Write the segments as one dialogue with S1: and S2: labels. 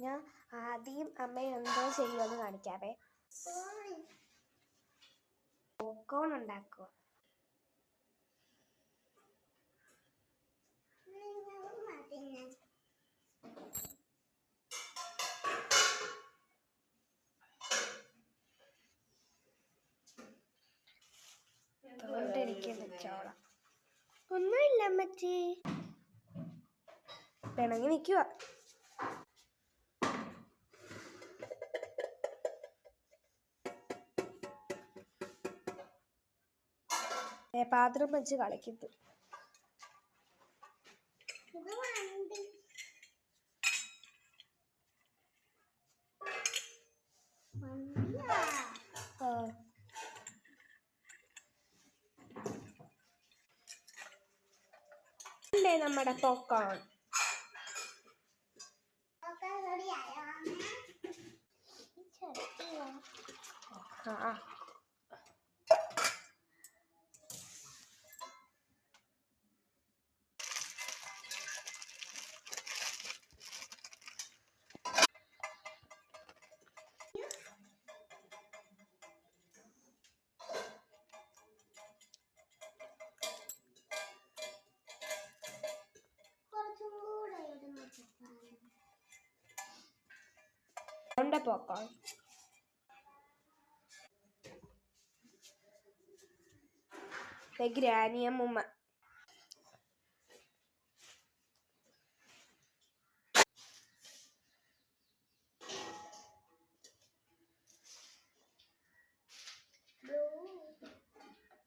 S1: ഞാൻ ആദ്യം അമ്മ എന്തോ ചെയ്യുമെന്ന് കാണിക്കാവേ. പോപ്കോൺ ഉണ്ടാക്കുക. എനിക്ക് വെച്ചോളാം. ഒന്നുമില്ല അമ്മച്ചി, പിണങ്ങി നിൽക്കുക. പാത്രം വെച്ച് കളിക്കുന്നു. നമ്മുടെ പോപ്കോൺ പോപ്കോൺ. ഗ്രാനിയമ്മ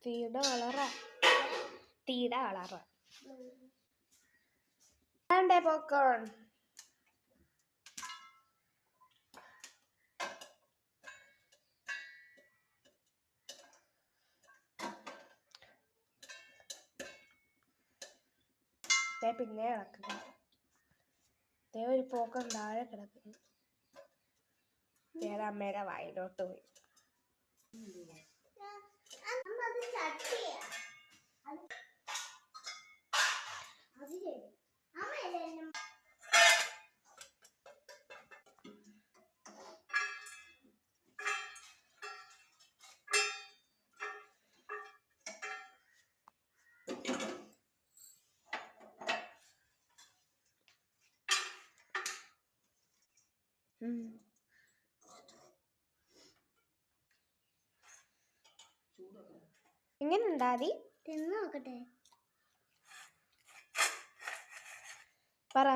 S1: തീയുടെ കളറ വേണ്ടേ പോപ്കോൺ. പിന്നെ കിടക്കുന്നു. ഒരു പോക്കം താഴെ കിടക്കുന്നു. അമ്മയുടെ വായിലോട്ട് പോയി. ഇങ്ങനെ ഉണ്ടാതി തിന്ന് നോക്കട്ടെ. പറ.